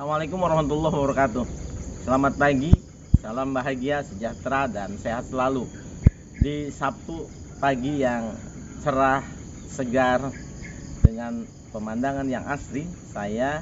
Assalamualaikum warahmatullahi wabarakatuh. Selamat pagi, salam bahagia, sejahtera, dan sehat selalu. Di Sabtu pagi yang cerah, segar, dengan pemandangan yang asri, saya,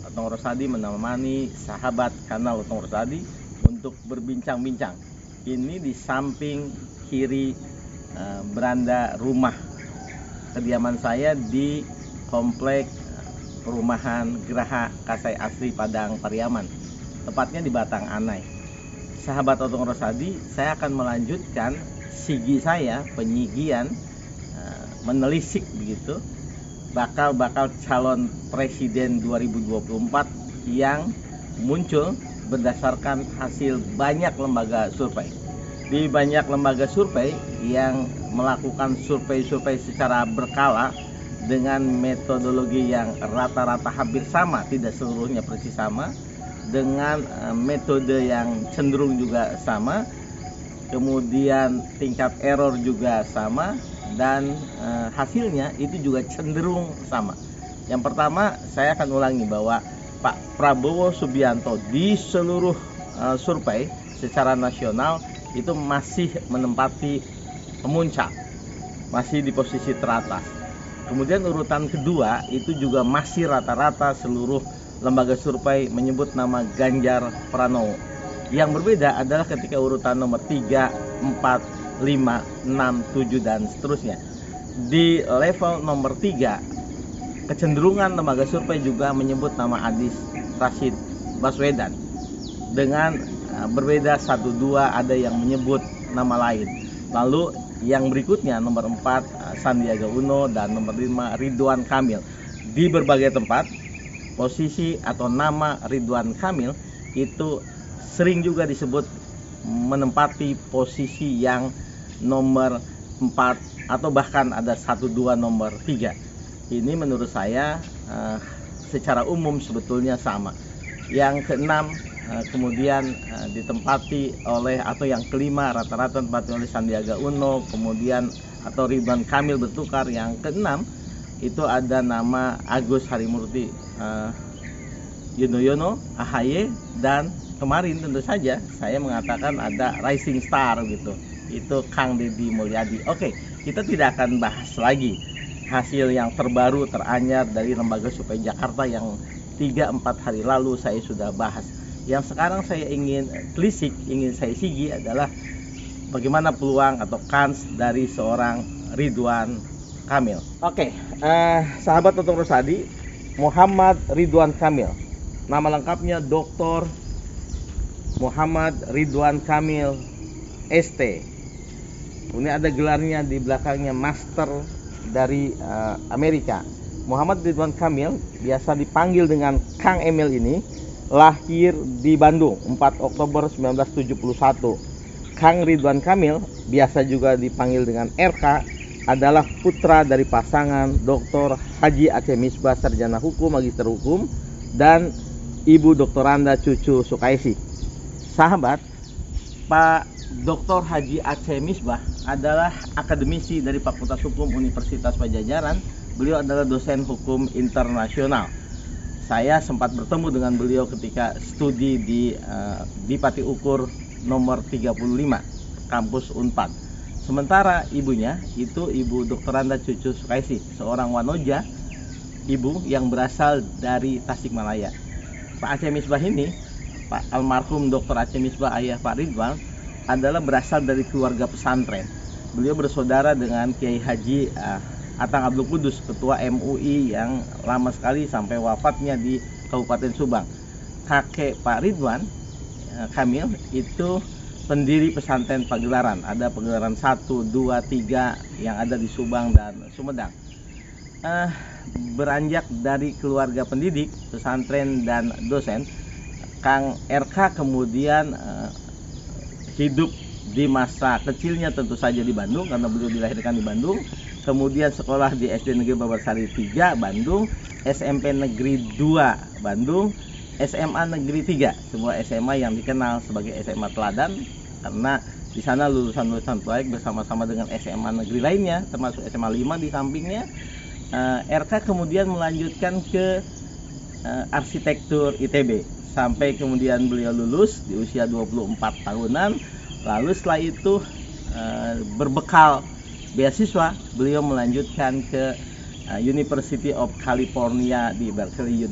Otong Rosadi, menemani sahabat kanal Otong Rosadi untuk berbincang-bincang. Ini di samping kiri beranda rumah kediaman saya di komplek perumahan Geraha Kasai Asri Padang Pariaman, tepatnya di Batang Anai. Sahabat Otong Rosadi, saya akan melanjutkan sigi saya, penyigian, menelisik begitu, bakal calon presiden 2024 yang muncul berdasarkan hasil banyak lembaga survei. Di banyak lembaga survei yang melakukan survei secara berkala dengan metodologi yang rata-rata hampir sama, tidak seluruhnya persis sama, dengan metode yang cenderung juga sama, kemudian tingkat error juga sama, dan hasilnya itu juga cenderung sama. Yang pertama, saya akan ulangi bahwa Pak Prabowo Subianto di seluruh survei secara nasional itu masih menempati pemuncak, masih di posisi teratas. Kemudian urutan kedua itu juga masih rata-rata seluruh lembaga survei menyebut nama Ganjar Pranowo. Yang berbeda adalah ketika urutan nomor 3, 4, 5, 6, 7 dan seterusnya. Di level nomor 3, kecenderungan lembaga survei juga menyebut nama Anies Rashid Baswedan. Dengan berbeda 1-2 ada yang menyebut nama lain. Lalu yang berikutnya nomor 4 Sandiaga Uno dan nomor 5 Ridwan Kamil. Di berbagai tempat posisi atau nama Ridwan Kamil itu sering juga disebut menempati posisi yang nomor 4 atau bahkan ada 1-2 nomor 3. Ini menurut saya secara umum sebetulnya sama. Yang keenam kemudian ditempati oleh, atau yang kelima rata-rata ditempati oleh Sandiaga Uno, kemudian atau Ridwan Kamil bertukar. Yang keenam itu ada nama Agus Harimurti Yudhoyono, AHY, dan kemarin tentu saja saya mengatakan ada rising star gitu, itu Kang Deddy Mulyadi. Oke, kita tidak akan bahas lagi hasil yang terbaru teranyar dari lembaga survei Jakarta yang 3-4 hari lalu saya sudah bahas. Yang sekarang saya ingin telisik, ingin saya sigi adalah bagaimana peluang atau kans dari seorang Ridwan Kamil. Oke, sahabat Otong Rosadi, Muhammad Ridwan Kamil. Nama lengkapnya Dr. Muhammad Ridwan Kamil ST. Ini ada gelarnya di belakangnya, Master dari Amerika. Muhammad Ridwan Kamil biasa dipanggil dengan Kang Emil ini lahir di Bandung 4 Oktober 1971. Kang Ridwan Kamil, biasa juga dipanggil dengan RK, adalah putra dari pasangan Dr. Haji Aceh Misbah, sarjana hukum, magister hukum, dan Ibu Dr. Randa Cucu Sukaisi. Sahabat, Pak Dr. Haji Aceh Misbah adalah akademisi dari Fakultas Hukum Universitas Padjadjaran. Beliau adalah dosen hukum internasional. Saya sempat bertemu dengan beliau ketika studi di Pati Ukur nomor 35, kampus Unpad. Sementara ibunya itu Ibu Dr. Randa Cucu Sukaisi, seorang wanoja, ibu yang berasal dari Tasikmalaya. Pak Aceh Misbah ini, Pak almarhum Dr. Aceh Misbah, ayah Pak Ridwan, adalah berasal dari keluarga pesantren. Beliau bersaudara dengan Kiai Haji Atang Abdul Kudus, ketua MUI yang lama sekali sampai wafatnya di Kabupaten Subang. Kakek Pak Ridwan Kamil itu pendiri pesantren Pagelaran. Ada Pagelaran 1, 2, 3 yang ada di Subang dan Sumedang. Beranjak dari keluarga pendidik, pesantren dan dosen, Kang RK kemudian hidup di masa kecilnya tentu saja di Bandung karena beliau dilahirkan di Bandung. Kemudian sekolah di SD Negeri Babarsari 3 Bandung, SMP Negeri 2 Bandung, SMA Negeri 3, sebuah SMA yang dikenal sebagai SMA teladan karena di sana lulusan-lulusan terbaik bersama-sama dengan SMA negeri lainnya, termasuk SMA 5 di sampingnya. RK kemudian melanjutkan ke arsitektur ITB sampai kemudian beliau lulus di usia 24 tahunan. Lalu setelah itu berbekal beasiswa beliau melanjutkan ke University of California di Berkeley,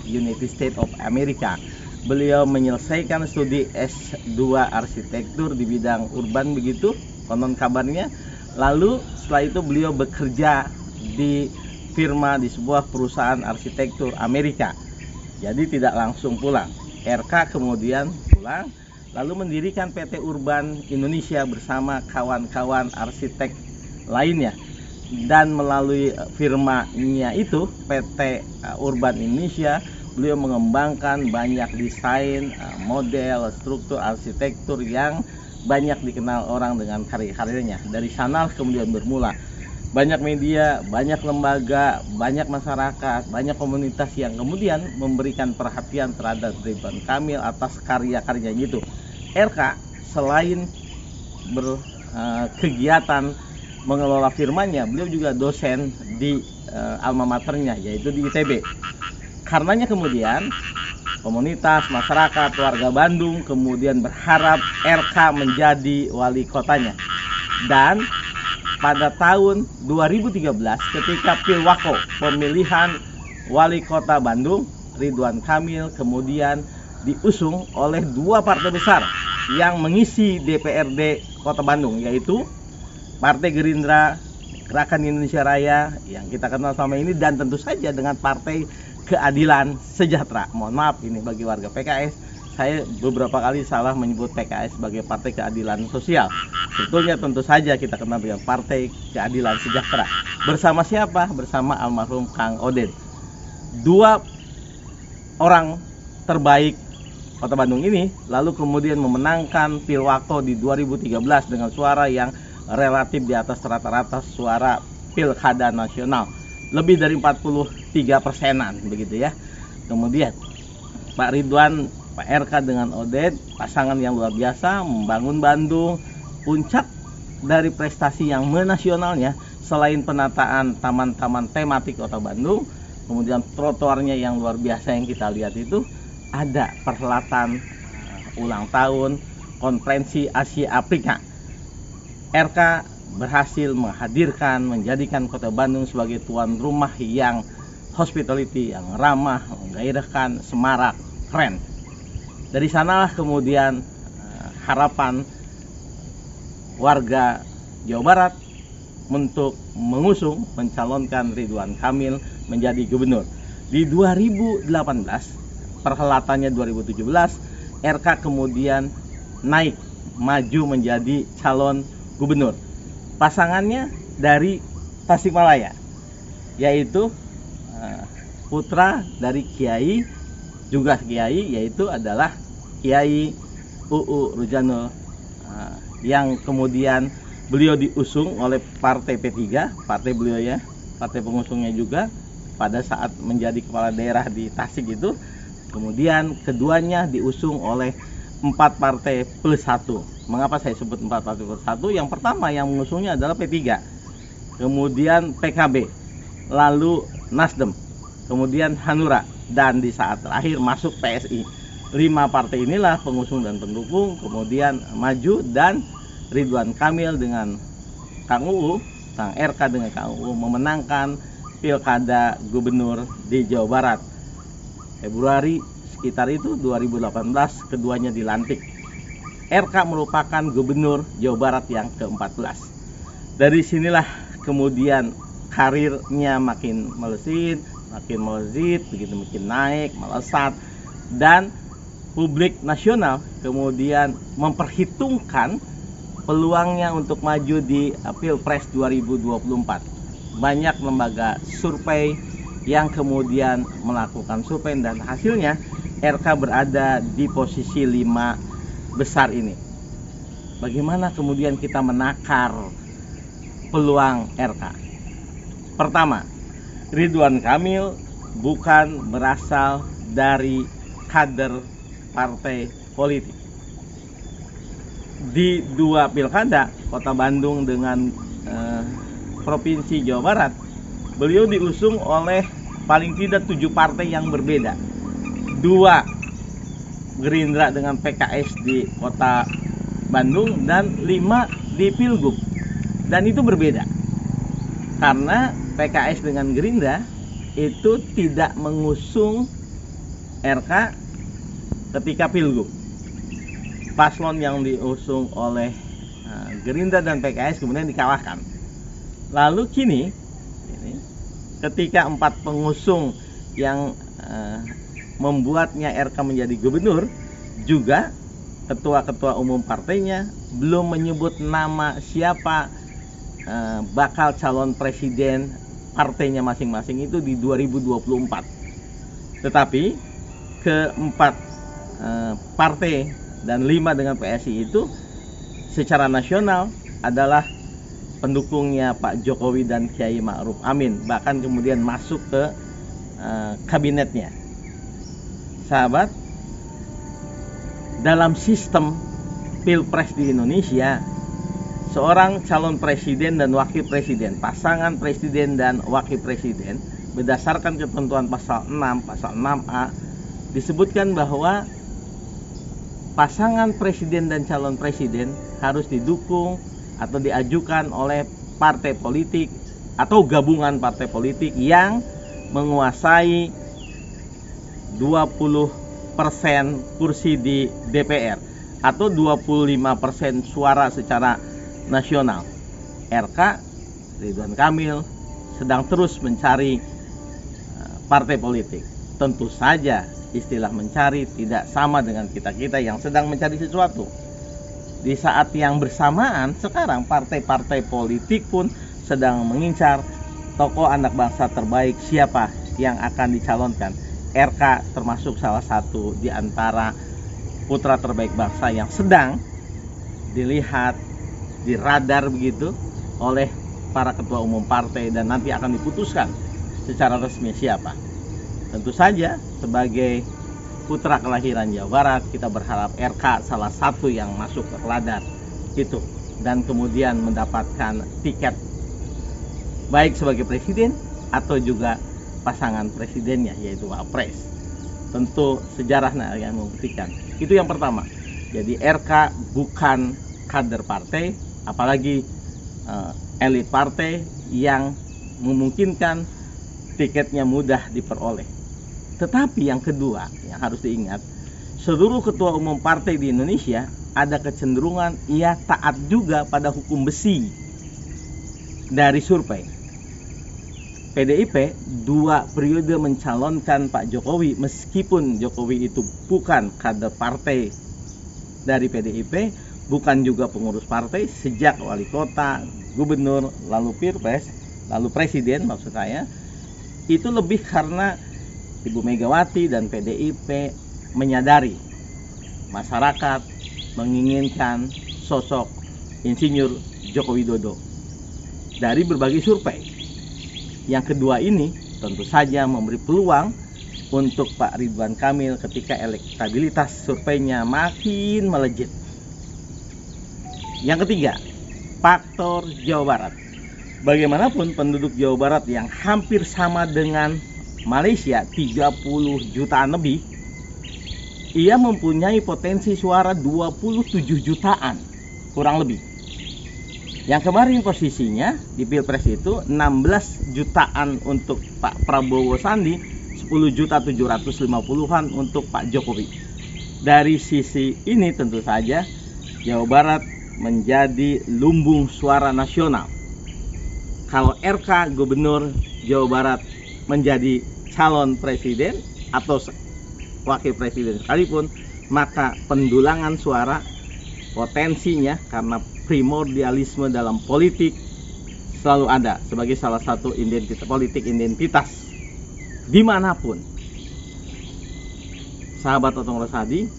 United States of America. Beliau menyelesaikan studi S2 arsitektur di bidang urban, begitu konon kabarnya. Lalu setelah itu beliau bekerja di firma di sebuah perusahaan arsitektur Amerika. Jadi tidak langsung pulang. RK kemudian pulang lalu mendirikan PT Urban Indonesia bersama kawan-kawan arsitek lainnya. Dan melalui firmanya itu, PT Urban Indonesia, beliau mengembangkan banyak desain, model, struktur arsitektur yang banyak dikenal orang dengan karya-karyanya. Dari sana kemudian bermula banyak media, banyak lembaga, banyak masyarakat, banyak komunitas yang kemudian memberikan perhatian terhadap Ridwan Kamil atas karya-karyanya itu. RK selain berkegiatan mengelola firmanya, beliau juga dosen di alma maternya, yaitu di ITB. Karenanya kemudian komunitas, masyarakat, warga Bandung kemudian berharap RK menjadi wali kotanya. Dan pada tahun 2013 ketika Pilwako, pemilihan wali kota Bandung, Ridwan Kamil kemudian diusung oleh dua partai besar yang mengisi DPRD Kota Bandung, yaitu Partai Gerindra, Gerakan Indonesia Raya yang kita kenal selama ini, dan tentu saja dengan Partai Keadilan Sejahtera. Mohon maaf ini bagi warga PKS, saya beberapa kali salah menyebut PKS sebagai Partai Keadilan Sosial. Sebetulnya tentu saja kita kenal dengan Partai Keadilan Sejahtera. Bersama siapa? Bersama almarhum Kang Oded. Dua orang terbaik Kota Bandung ini lalu kemudian memenangkan Pilwako di 2013 dengan suara yang relatif di atas rata-rata suara pilkada nasional, lebih dari 43%-an begitu ya. Kemudian Pak Ridwan, Pak RK dengan Oded, pasangan yang luar biasa membangun Bandung. Puncak dari prestasi yang menasionalnya selain penataan taman-taman tematik Kota Bandung, kemudian trotoarnya yang luar biasa yang kita lihat itu, ada perhelatan ulang tahun konferensi Asia Afrika. RK berhasil menghadirkan, menjadikan Kota Bandung sebagai tuan rumah yang hospitality, yang ramah, menggairahkan, semarak, keren. Dari sanalah kemudian harapan warga Jawa Barat untuk mengusung, mencalonkan Ridwan Kamil menjadi gubernur. Di 2018, perhelatannya 2017, RK kemudian naik, maju menjadi calon gubernur. Pasangannya dari Tasikmalaya, yaitu putra dari Kiai, juga Kiai, yaitu adalah Kiai UU Ruzanul, yang kemudian beliau diusung oleh Partai P3, partai beliau ya, partai pengusungnya juga pada saat menjadi kepala daerah di Tasik itu. Kemudian keduanya diusung oleh 4 partai plus 1. Mengapa saya sebut 4 partai plus 1? Yang pertama yang mengusungnya adalah P3, kemudian PKB, lalu Nasdem, kemudian Hanura, dan di saat terakhir masuk PSI. 5 partai inilah pengusung dan pendukung kemudian maju, dan Ridwan Kamil dengan Kang UU, Kang RK dengan Kang UU memenangkan Pilkada Gubernur di Jawa Barat. Februari sekitar itu 2018 keduanya dilantik. RK merupakan Gubernur Jawa Barat yang ke-14. Dari sinilah kemudian karirnya makin melesat, begitu makin naik, melesat, dan publik nasional kemudian memperhitungkan peluangnya untuk maju di Pilpres 2024. Banyak lembaga survei yang kemudian melakukan survei, dan hasilnya RK berada di posisi 5 besar ini. Bagaimana kemudian kita menakar peluang RK? Pertama, Ridwan Kamil bukan berasal dari kader partai politik. Di 2 pilkada, Kota Bandung dengan Provinsi Jawa Barat, beliau diusung oleh paling tidak 7 partai yang berbeda. 2 Gerindra dengan PKS di Kota Bandung dan 5 di Pilgub. Dan itu berbeda. Karena PKS dengan Gerindra itu tidak mengusung RK ketika Pilgub. Paslon yang diusung oleh Gerindra dan PKS kemudian dikalahkan. Lalu kini ketika 4 pengusung yang membuatnya RK menjadi gubernur, juga ketua-ketua umum partainya belum menyebut nama siapa bakal calon presiden partainya masing-masing itu di 2024. Tetapi keempat partai dan 5 dengan PSI itu secara nasional adalah pendukungnya Pak Jokowi dan Kiai Ma'ruf Amin, bahkan kemudian masuk ke kabinetnya. Sahabat, dalam sistem pilpres di Indonesia, seorang calon presiden dan wakil presiden, pasangan presiden dan wakil presiden, berdasarkan ketentuan pasal 6, pasal 6A, disebutkan bahwa pasangan presiden dan calon presiden harus didukung atau diajukan oleh partai politik atau gabungan partai politik yang menguasai 20% kursi di DPR atau 25% suara secara nasional. RK Ridwan Kamil sedang terus mencari partai politik. Tentu saja istilah mencari tidak sama dengan kita-kita yang sedang mencari sesuatu. Di saat yang bersamaan sekarang partai-partai politik pun sedang mengincar tokoh anak bangsa terbaik siapa yang akan dicalonkan. RK termasuk salah satu di antara putra terbaik bangsa yang sedang dilihat, diradar begitu oleh para ketua umum partai dan nanti akan diputuskan secara resmi siapa. Tentu saja sebagai putra kelahiran Jawa Barat kita berharap RK salah satu yang masuk ke radar itu dan kemudian mendapatkan tiket baik sebagai presiden atau juga pasangan presidennya yaitu Wapres. Tentu sejarah yang membuktikan. Itu yang pertama. Jadi RK bukan kader partai, apalagi elit partai yang memungkinkan tiketnya mudah diperoleh. Tetapi yang kedua yang harus diingat, seluruh ketua umum partai di Indonesia ada kecenderungan ia taat juga pada hukum besi dari survei. PDIP 2 periode mencalonkan Pak Jokowi meskipun Jokowi itu bukan kader partai dari PDIP, bukan juga pengurus partai sejak wali kota, gubernur, lalu pilpres, lalu presiden maksud saya, itu lebih karena Ibu Megawati dan PDIP menyadari masyarakat menginginkan sosok Insinyur Joko Widodo dari berbagai survei. Yang kedua ini tentu saja memberi peluang untuk Pak Ridwan Kamil ketika elektabilitas surveinya makin melejit. Yang ketiga, faktor Jawa Barat. Bagaimanapun penduduk Jawa Barat yang hampir sama dengan Malaysia 30 jutaan lebih, ia mempunyai potensi suara 27 jutaan kurang lebih. Yang kemarin posisinya di Pilpres itu 16 jutaan untuk Pak Prabowo Sandi, 10.750.000-an untuk Pak Jokowi. Dari sisi ini tentu saja Jawa Barat menjadi lumbung suara nasional. Kalau RK Gubernur Jawa Barat menjadi calon presiden atau wakil presiden sekalipun, maka pendulangan suara potensinya karena primordialisme dalam politik selalu ada sebagai salah satu identitas dimanapun. Sahabat Otong Rosadi,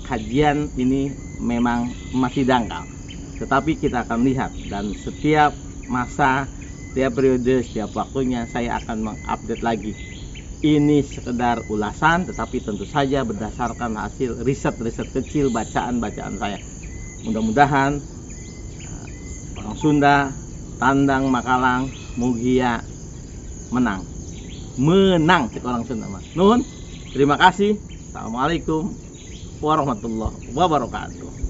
kajian ini memang masih dangkal, tetapi kita akan lihat dan setiap masa, setiap periode, setiap waktunya saya akan mengupdate lagi. Ini sekedar ulasan, tetapi tentu saja berdasarkan hasil riset-riset kecil, bacaan-bacaan saya. Mudah-mudahan orang Sunda, Tandang, Makalang, Mugia menang. menang cek orang Sunda mah. Nuhun. Terima kasih. Assalamualaikum warahmatullahi wabarakatuh.